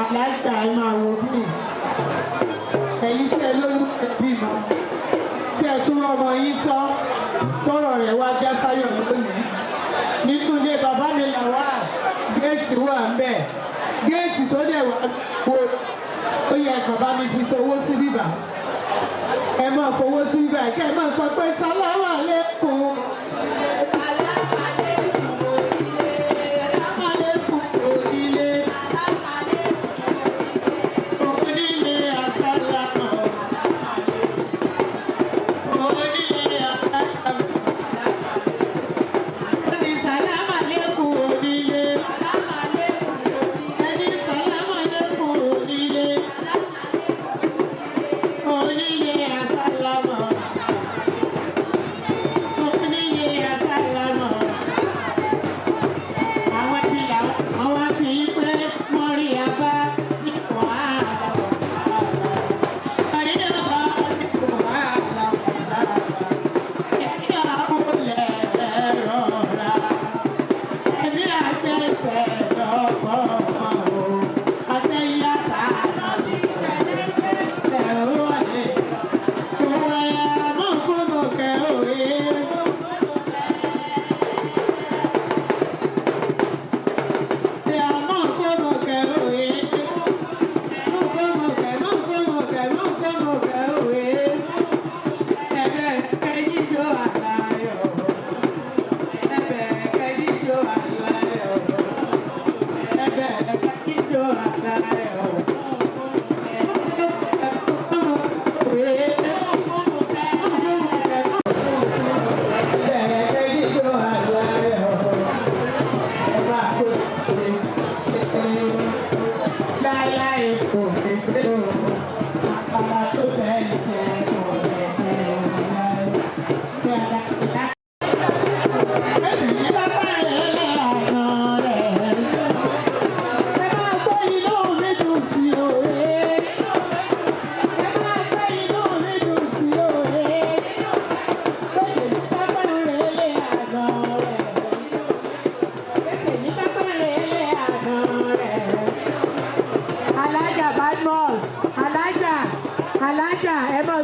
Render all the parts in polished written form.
Alájà ẹ máa wo bí èyí tí ẹ lóyún ẹ bímọ túrọ̀ ọmọ yín tán tọrọ rẹ̀ wá já sáyọ̀ lónìí nínú ilé bàbá mi làwà géètì wà ń bẹ̀ géètì tó dẹ̀ wá wo ó yẹ bàbá mi fi sowó sí bíbà ẹ máa fowó sí bíbà kẹ́ ẹ máa sọ pé sálámù aláìkùm.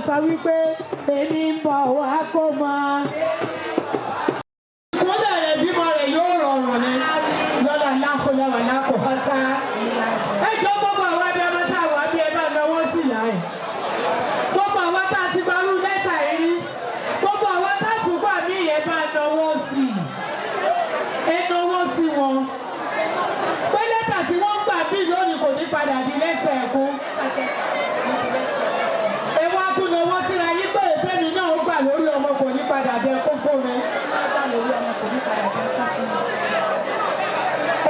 Sọ wípé èmi ń bọ̀ wá kó mọ. Ìkúnlẹ̀ rẹ̀ bímọ rẹ̀ yóò rọrùn ni lọ́la lákò lọ́wọ́ lákò pátá. Ẹ jọ gbogbo àwọn ẹbí ọmọ tá a wà bí ẹ bá náwó sí ìyá ẹ̀. Gbogbo àwọn tá a ti gbarú lẹ́tà yìí rí. Gbogbo àwọn tá a tún gbà mí ìyẹn bá náwó sí i. Ẹ náwó sí wọn. Pé lẹ́tà tí wọ́n gbà bí lónìí kò ní padà di lẹ́tà ẹ̀kún. Lórí ọmọ kò ní padà bẹ kó fún mi.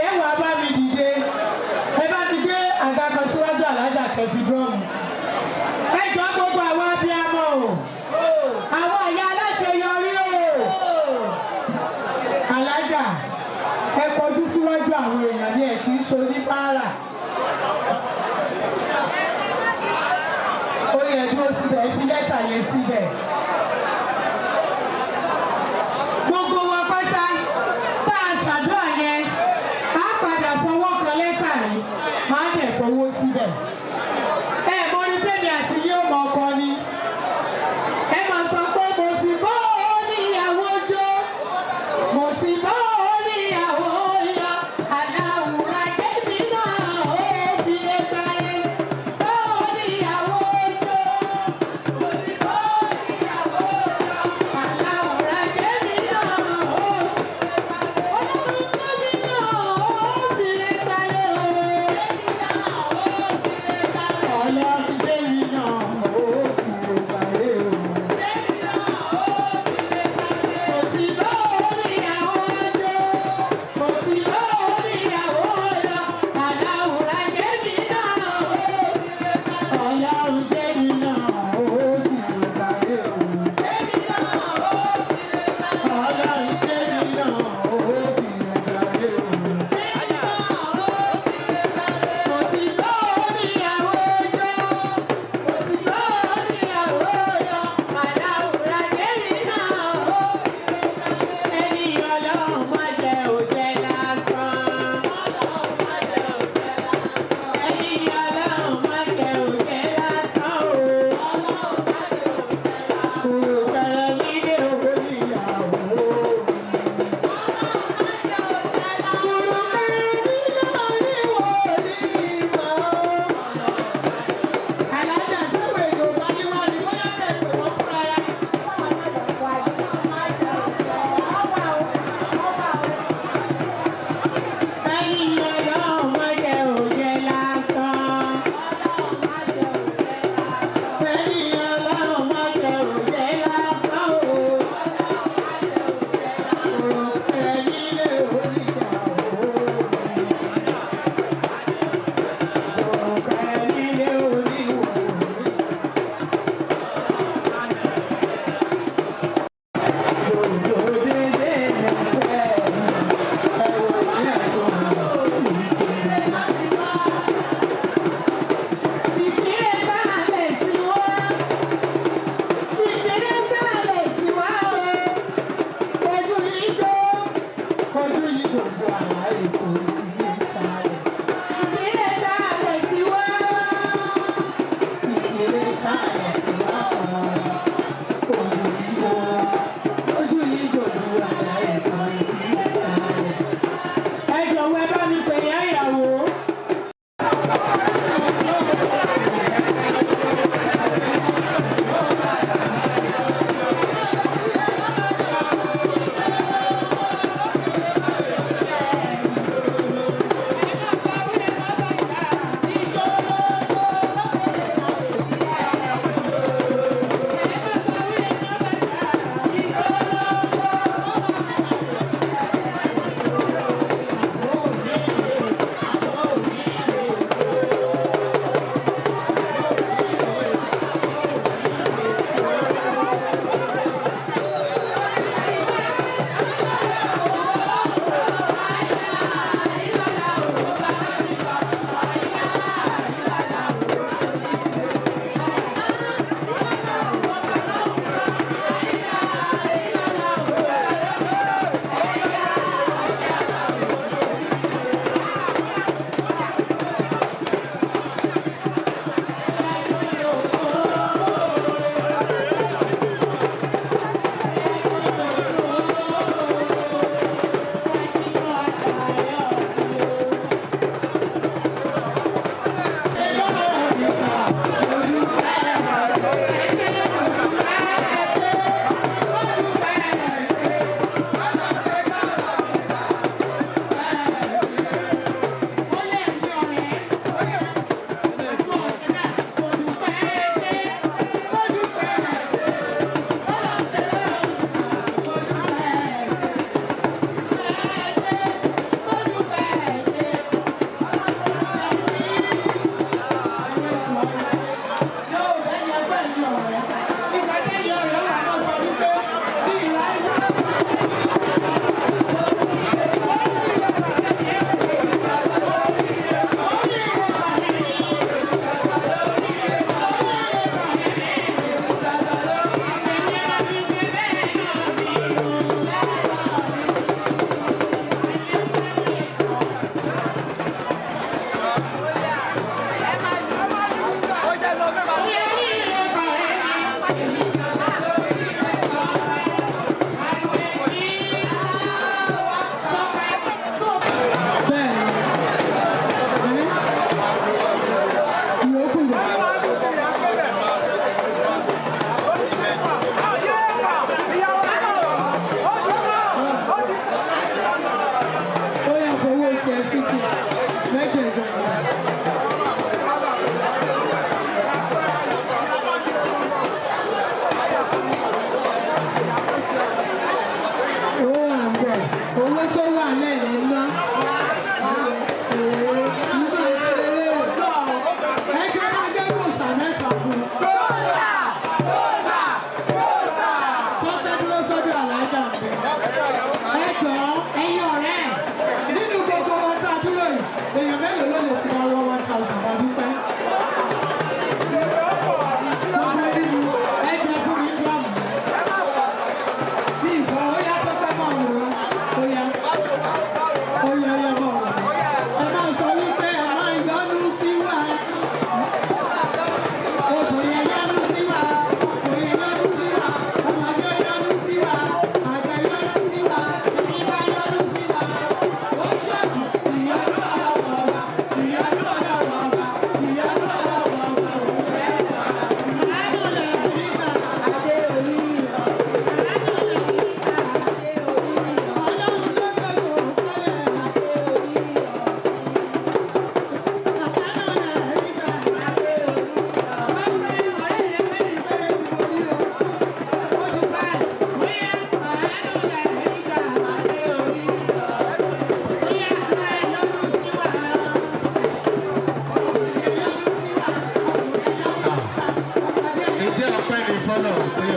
Ẹ wà bá mi dìde. Ẹ bá mi gbé àga kan síwájú alájà kẹfì dúrọ́mù. Ẹ jọ gbogbo àwọn abiyamọ o. Àwọn ìyá aláṣeyọrí o. Alájà ẹ kọjú síwájú àwọn èèyàn ní ẹ̀ kì í ṣe oníbàárà. Ó yẹ dúró síbẹ̀ fi lẹ́tà yẹn síbẹ̀. Owó síbẹ̀. Ẹ mọ ní tẹ́mi àti yóò mọ ọkọ ni. Ẹ máa sọ pé mo ti bọ́ oníyàwó jó. Mo ti bọ́ oníyàwó yọ. Aláwùrà kébì náà ó fi lè gbáyé. Bọ́ oníyàwó jó. Mo ti bọ́ oníyàwó.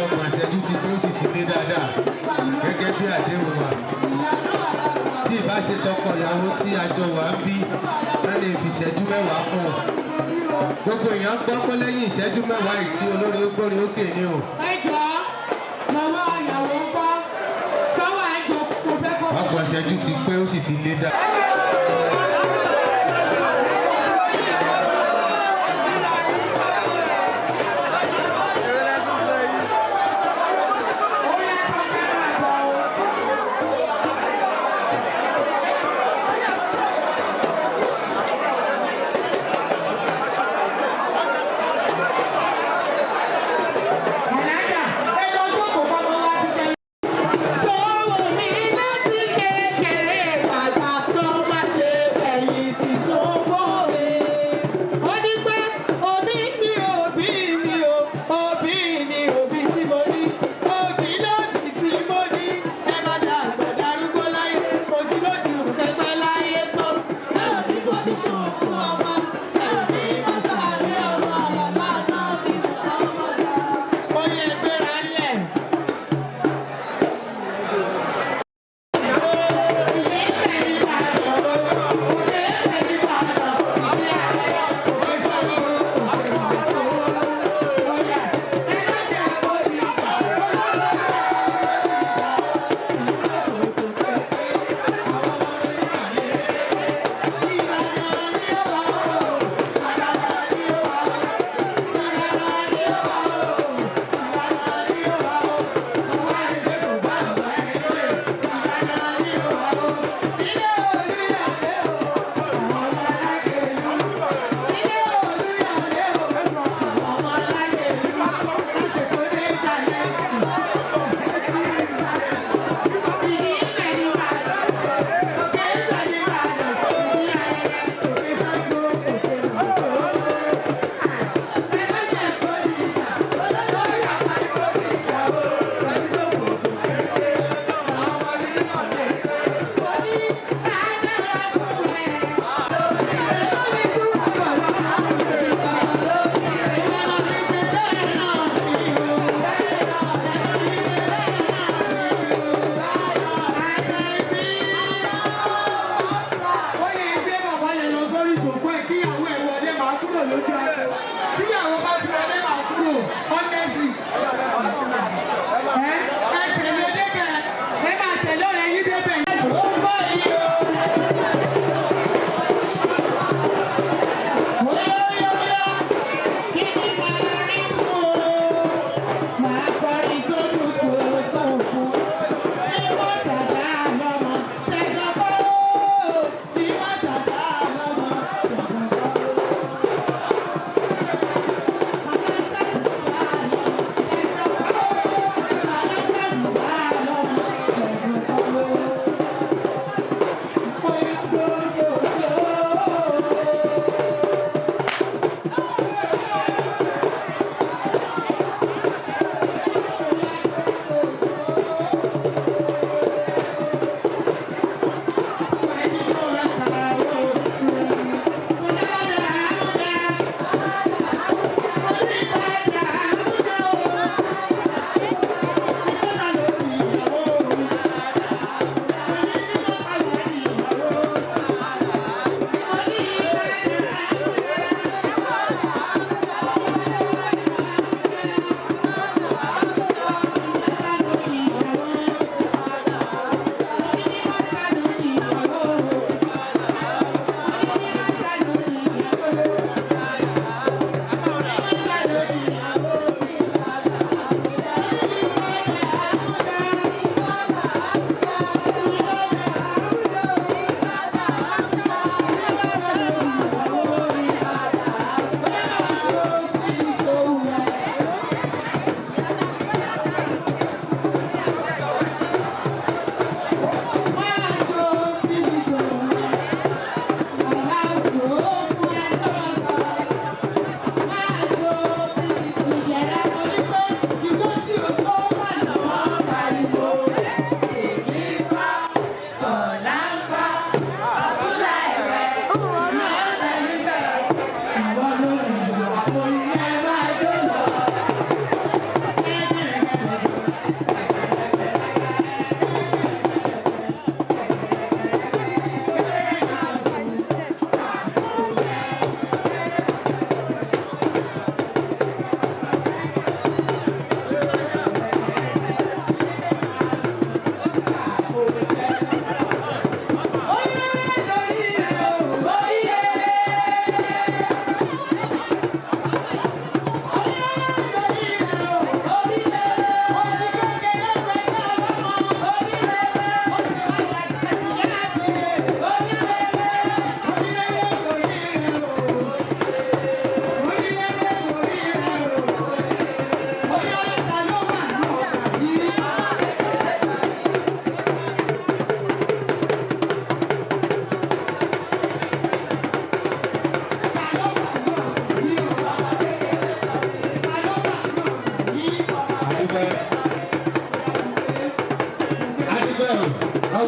ọgbọ̀n ìṣẹ́jú ti pé ó sì ti lé dáadáa gẹ́gẹ́ bí àdéhùn wa. Tí ìbá ṣe tọkọ ìyàwó tí àjọ wà ń bí wọ́n lè fi ìṣẹ́jú mẹ́wàá kún. Gbogbo èèyàn gbọ́ pé lẹ́yìn ìṣẹ́jú mẹ́wàá ìkí olórí gbórin òkè ni o. Ẹ jọ màmá ìyàwó ń bọ́ sọ́wọ́ àjọ kò fẹ́ kọ́. Ọgbọ̀n ìṣẹ́jú ti pé ó sì ti lé dáadáa. Sọ́wọ́ mi láti kékeré bàtà sọ.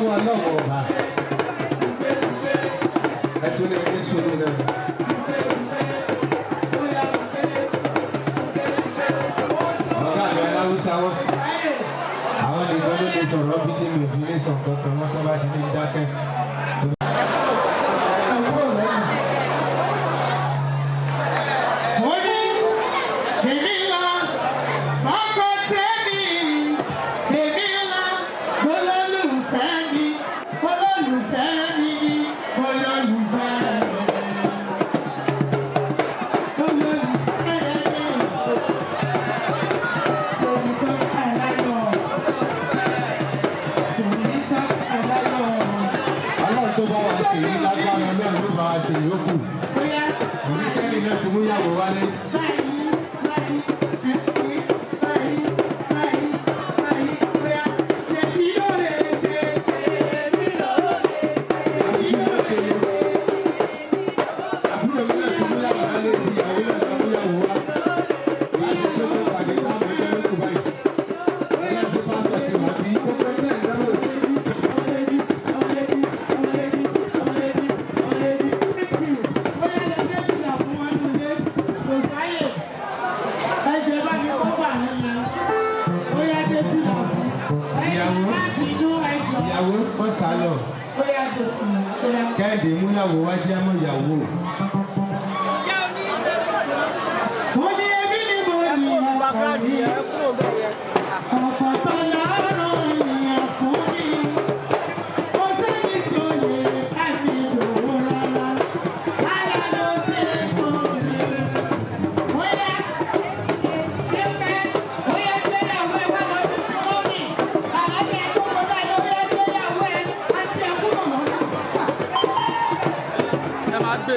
lọ́wọ́ ọlọ́wọ́ ọba ẹ tún lè ní sùúrù náà. ọ̀gá mi aláwùsá wọn àwọn nìkan ló lè sọ̀rọ̀ bí tí mi ò fi lè sọ kankan wọn tó bá ti ní dákẹ́. tó bá wa ṣe yí lágbára náà ló bá wa ṣe yókù. Oníkẹ́ni náà ti mú yàwó wálé. Ìyàwó wọ́n sá lọ. Kẹ́hìndé múyàwó wá jẹ́ mọ́ ìyàwó. Mo ní ẹbí ni mo ní ọkọ̀ mi. Ọ̀pọ̀ tó lọ́rùn ìyẹn fún mi. Mo sẹ́ni tó lè ká mi lòwó rárá. Ara ló ṣe fún mi. Bóyá ẹgbẹ́ bóyá gbéyàwó ẹ wá lọ sí fún mi. Àlàyé ẹ̀kọ́ mo bá lọ bóyá gbéyàwó ẹ àti ẹ̀kú mọ̀. Ẹ máa gbé.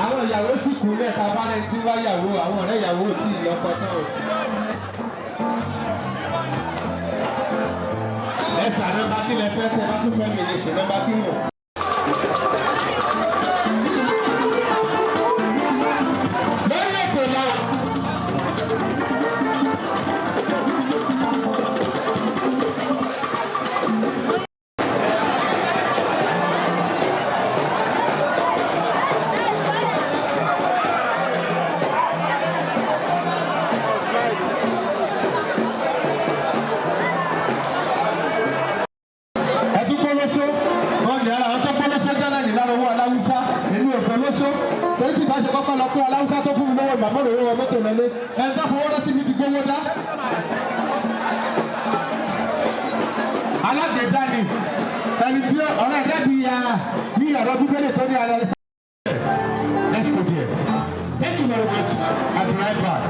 Àwọn ìyàwó sì kú lẹ́ẹ̀ta bá rẹ̀ tí wá yàwó àwọn ọ̀rẹ́ ìyàwó tí ìlọ́kọ tán o. Ẹ̀sà nọ́mbà kí lẹ fẹ́ tẹ bá tún fẹ́ mi lè ṣe nọ́mbà kí wọ̀. Lórí ètò náà. Torí tí ìbáṣe kọ́kọ́ lọ pé aláwùsá tó fún mi lọ́wọ́ ìgbà mọ́lò owó mọ́tò lọlé ẹni tó fowó lọ́sí mi ti gbówó dá. Alágbèédá ni ẹni tí ọ̀rọ̀ ẹ̀dá bí ọ̀rọ̀ bíbélì tó ní alẹ́ sẹ́yìn. Let's go there. Thank you very much. I'll be right back.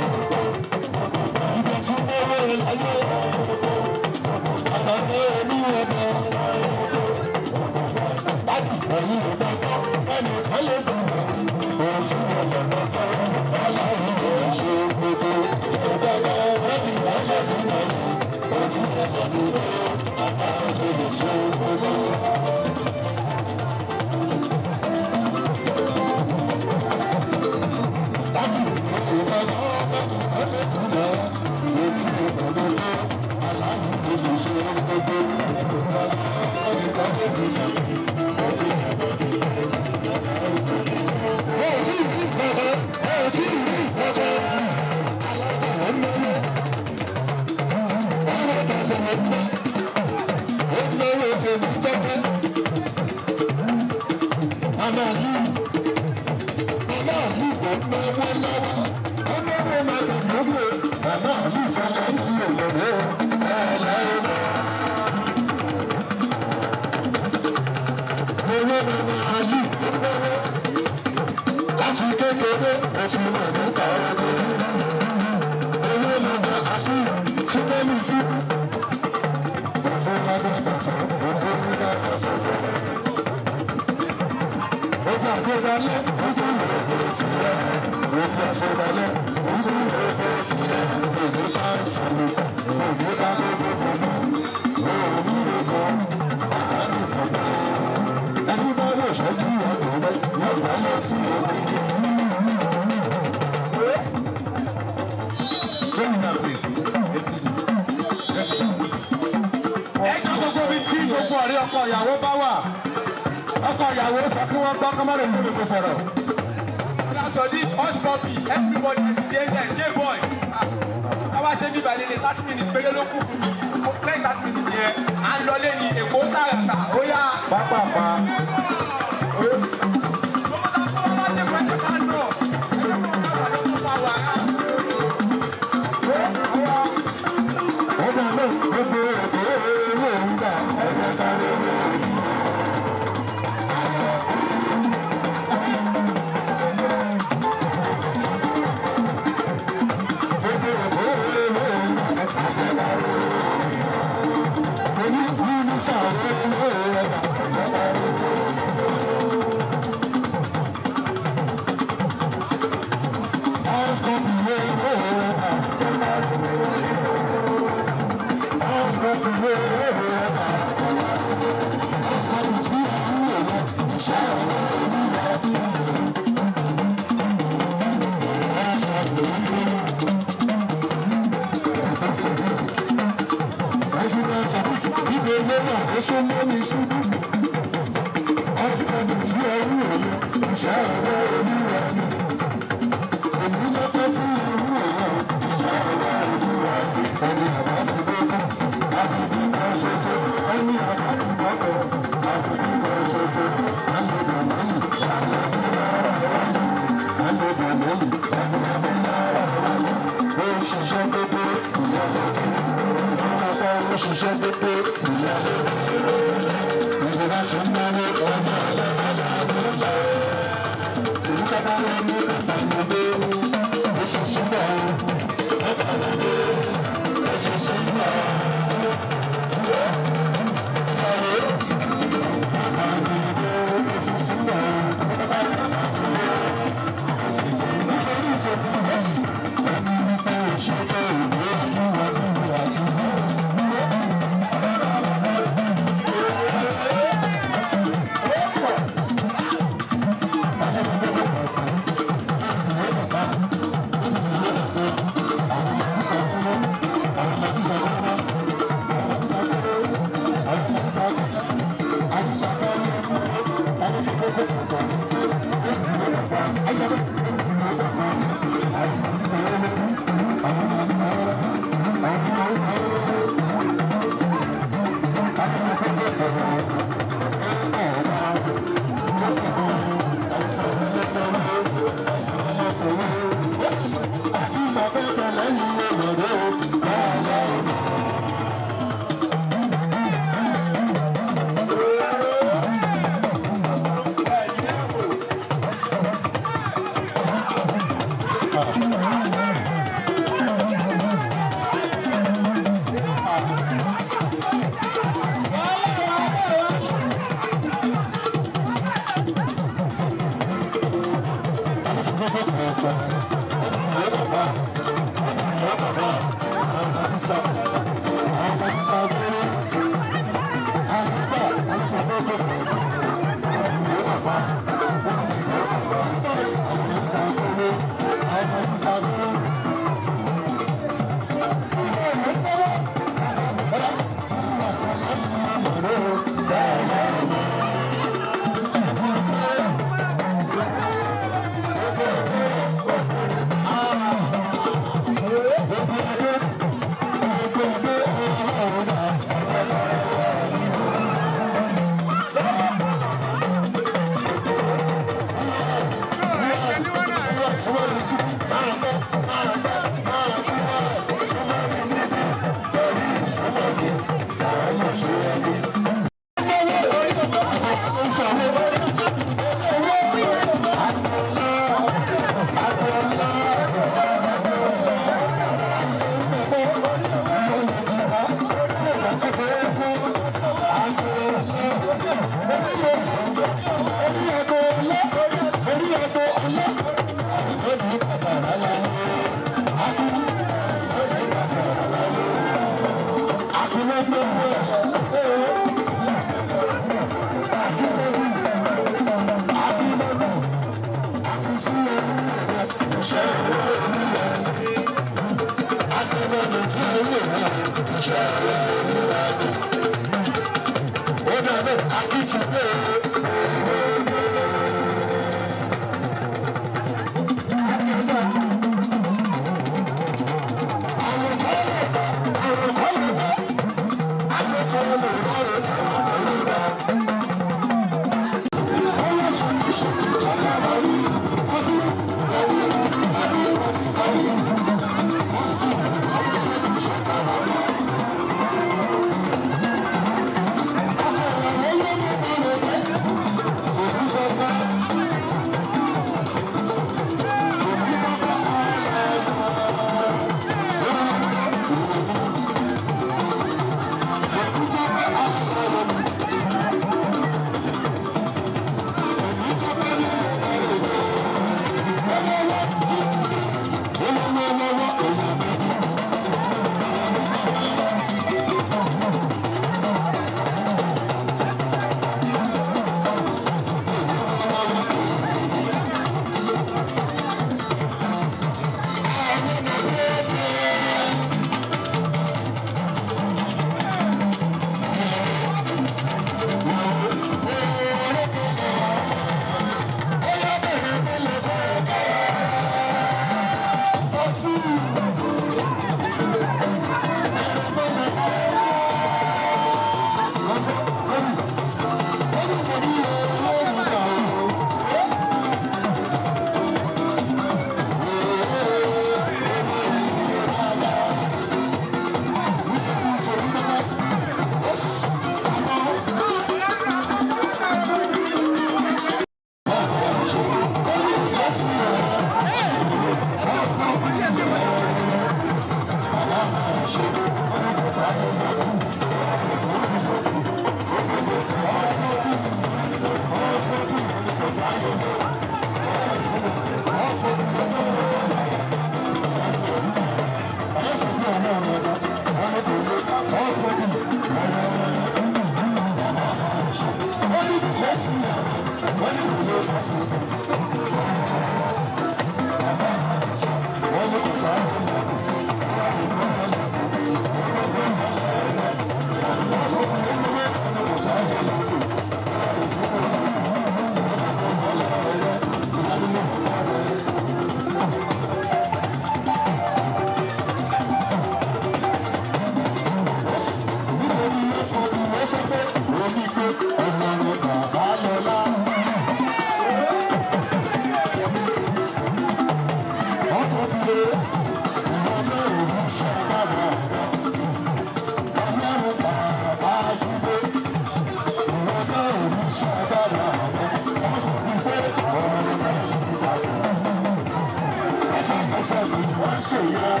Thank you.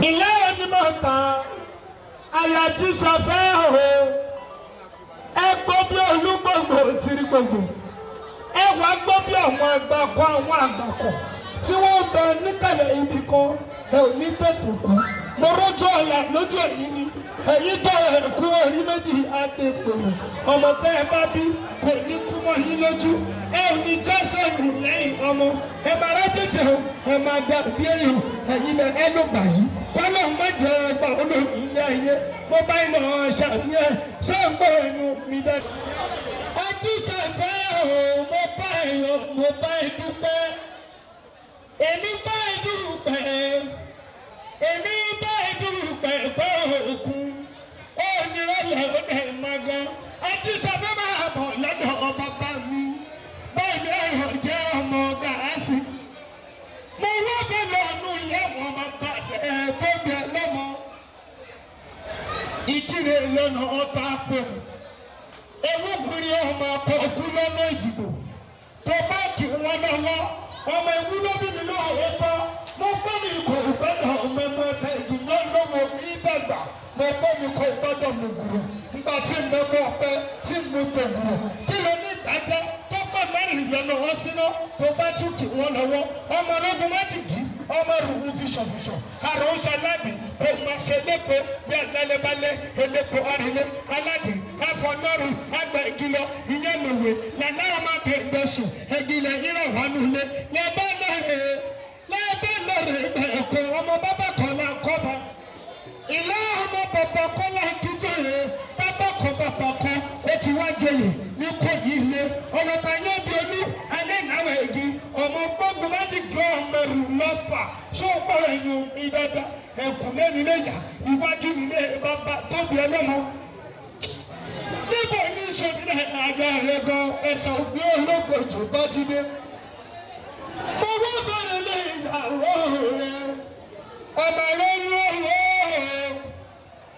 ilé ẹni máa ta àyàjí ṣàfẹ́ o ẹ gbọ́ bí olúgbòǹgbò tìrí gbòǹgbò ẹ wá gbọ́ bí àwọn àgbàkọ tí wọ́n bẹ níkàlẹ̀ ibì kan ẹ ò ní tètè kú mo rọ́jò ọ̀la lójú ẹ̀yìn ni ẹ̀yìn tó ẹ̀kú orí méjì àdèpòrò ọmọ tẹ́ ẹ bá bí kò ní kú mọ́ yín lójú ẹ ò ní jásẹ̀ nù lẹ́yìn ọmọ ẹ máa rájèjì o ẹ máa gbà bí èèyàn ẹ̀yin lẹ ẹ ló gbà yìí kọ́lọ̀ ń bàjẹ́ ẹgbà olóyìn ilé ayé mo bá iná ṣàmì ẹ ṣé ń gbọ́ ẹnu mi dẹ́. ọdún ṣàfẹ́ o mo bá èèyàn mo bá ẹ dúpẹ́ èmi bá ẹ dúpẹ́ èmi bá ẹ dúpẹ́ pé òkun ó nírọ̀lẹ́ ó dẹ̀ máa gan ọdún ṣàfẹ́ máa bọ̀ lọ́dọ̀ bàbá mi báyìí ẹ̀rọ jẹ́ ọmọ gàásì mo wá bẹ́ẹ̀ lọ́nu ìyá wọn bàbá ẹ̀ tó bẹ̀ lọ́mọ ìkírè lọ́nà ọ̀tá pẹ̀lú ewúkùnrin ọmọ àkọ́kú lọ́nà ìdìbò tó bá kí wọn lọ́wọ́ ọmọ ìwúlò bíbí lọ́wọ́ tọ́ mo gbọ́ mi kò gbọ́dọ̀ ọmọ ẹgbẹ́ ẹsẹ̀ ìdùnnú lọ́wọ́ mi dàgbà mo gbọ́ mi kò gbọ́dọ̀ mi gùrù nígbà tí mo mọ ọpẹ tí mo tó gùrù kí ló ní ìdájọ́ tó pọ̀ mẹ́rin lọ́nà wọn síná tó bá tún kí wọn lọ́wọ́ ọmọ ológun má dìgí ọmọ rùwù fìṣọ̀fìṣọ̀ àrùn ṣaláàdì ó máa ṣe lépo bí àgbálẹ́bálẹ́ elépo àrìlé aládì àfọ̀nọ́rù àgbà ìkìlọ̀ ìyẹn lòwe nàná ọmọ àgbẹ̀gbẹ̀sùn ẹ̀gìlẹ̀ ìrànwọ́nù lé lẹ́bẹ̀ lọ́rẹ̀ ẹ̀kọ́ ọmọ bàbá kan náà kọ́ba ìlà ọmọ bàbá kan náà kíjọ yẹ bàbá kan ó ti wá joyè ní kò yìí lé ọlọ́ta yóò bí olú alẹ́ náà ẹ̀gí ọmọ gbọ́ngbọ́n láti gbọ́ ọmọ ẹ̀rù lọ́fà ṣó gbọ́rọ̀ ẹ̀yìn ìdàdà ẹ̀kú lẹ́nu léyà iwájú nílé bàbá tóbi ẹlọ́mọ. níbo ní ìṣòdìrẹ́ àgbà rẹ̀ gan ẹ̀sán òbí olóògbòjò bá jí dé. mo wá bẹ̀rẹ̀ lé ìyàwó rẹ̀ ọmọ lórí owó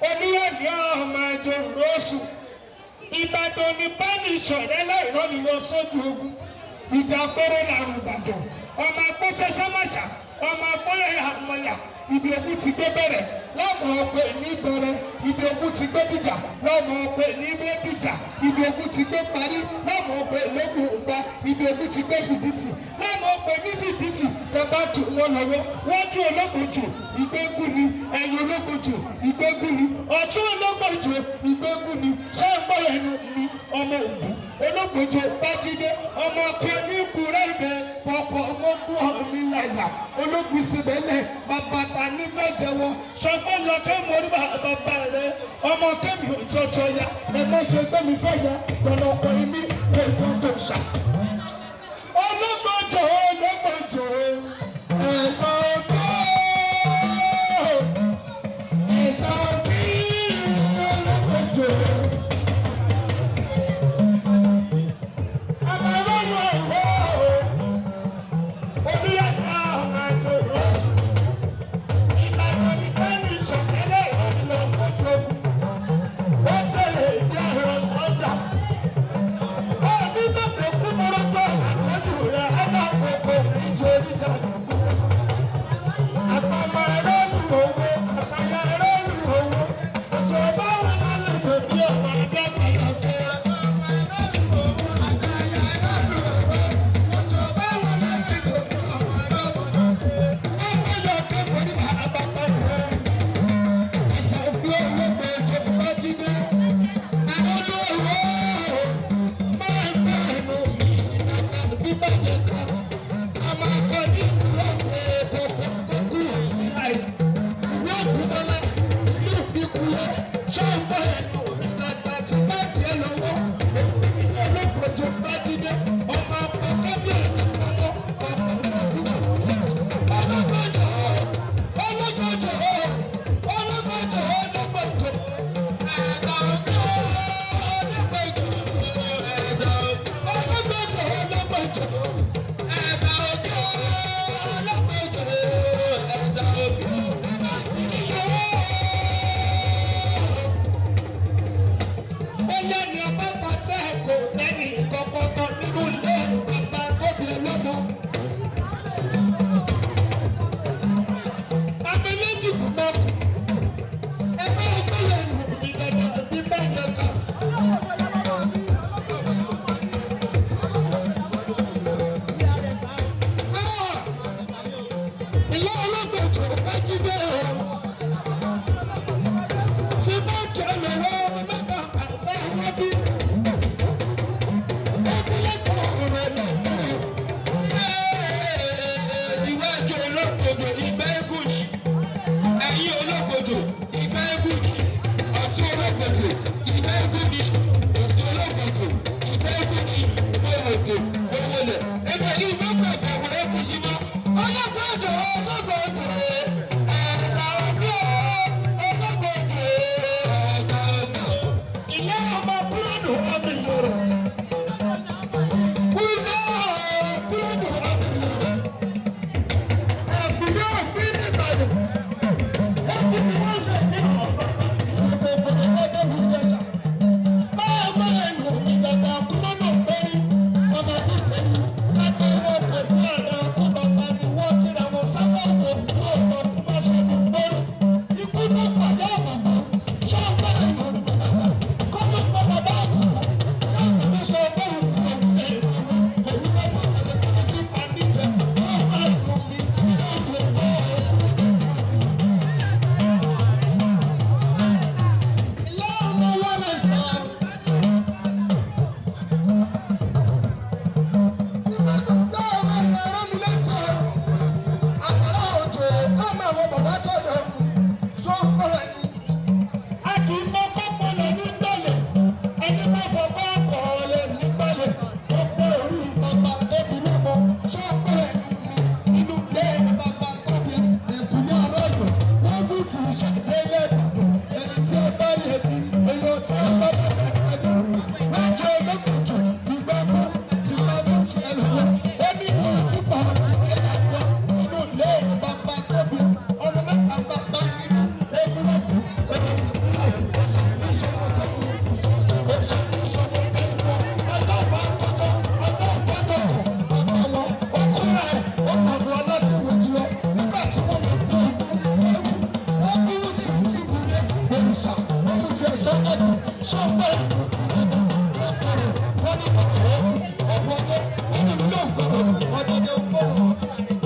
olúwẹ̀mí ọmọ ẹjọ́ rọ́ọ̀sù. Ìbàdàn ní báni ìṣọ̀rẹ́ láìrọ́ ni lọ sójú ogun ìjà péré làrùn Ìbàdàn ọmọ agbóṣẹ́ sọ́mọ̀ṣà ọmọ agbóyè àmọ̀yà ibi ogun ti gbé bẹ̀rẹ̀ lọ́mọ ọ̀pẹ ní bẹ̀rẹ̀ ibi ogun ti gbé dìjà lọ́mọ ọ̀pẹ ní gbé dìjà ibi ogun ti gbé parí lọ́mọ ọ̀pẹ lógun ògbà ibi ogun ti gbé fìdítì lọ́mọ ọ̀pẹ ní fìdítì bàbá tù wọn lọ́wọ́ wọ́n tún olóògbòjò ìgbégún ni ẹ̀yìn olóògbòjò ìgbégún ni ọ̀tún olóògbòjò ìgbégún ni ṣáàgbọ́rọ̀ ẹnu mi ọmọ ògùn olóògbòjò bájídé ọmọ ọkọ ní ìkúrẹ́ ìbẹ̀ pọ̀pọ̀ ọmọkùn ọ̀mí làyà ológun síbẹ̀lẹ̀ bàbá ta ní mẹ́jẹ̀wọ́ ṣọgbọ́n lọ kẹ́ mọ́rí bàbá rẹ̀ ọmọ kẹ́mi òjò tó ya ẹ̀mọ́ ṣe gbẹ́mi fẹ́ ya gbọ̀nà ọkọ̀ mi èèyàn tó ṣà. olóògbòjò ẹ̀sán ọgbẹ́ ẹ̀sán ọgbẹ́ olóògbòjò. òkè owólẹ̀ ẹgbẹ́ yìí ló gbà bọ̀ wọ́n ẹkú sí mọ́ ọlọ́gbọ́dọ̀ ọlọ́gbọ́dọ̀ ẹ̀ẹ́dà ọdún ọlọ́gbọ́dọ̀ ẹ̀ẹ́dà ọdún ilé ọmọ búrọ́dù ọmọ ìyọ̀rọ̀ kúlọ̀ búrọ́dù ọmọ ìyọ̀rọ̀ ẹ̀kúlẹ̀ òbí nìbàdàn ẹ̀kú ni wọ́n ṣe ní ọ̀bá ìgbòho ọdún ìjẹsà báyọ̀ báyọ̀ ìlú ìgbàgbà kúlọ̀ náà pẹ́rí ọmọ tó pẹ́rí látọwọ́ pẹ̀lú àrẹ ọkọ̀ bàbá ni wọ́n kíra wọn sábà wọ̀ lóòótọ́ tó bá ṣe ní pẹ́rù ikú tó pàdé àbàbà ṣọ́ọ̀bà ìlú ìgbàgbà kọ́mọ́ pọ̀ bàbá àbàbà láti fi sọ bẹ́ẹ̀ Ọ̀pọ̀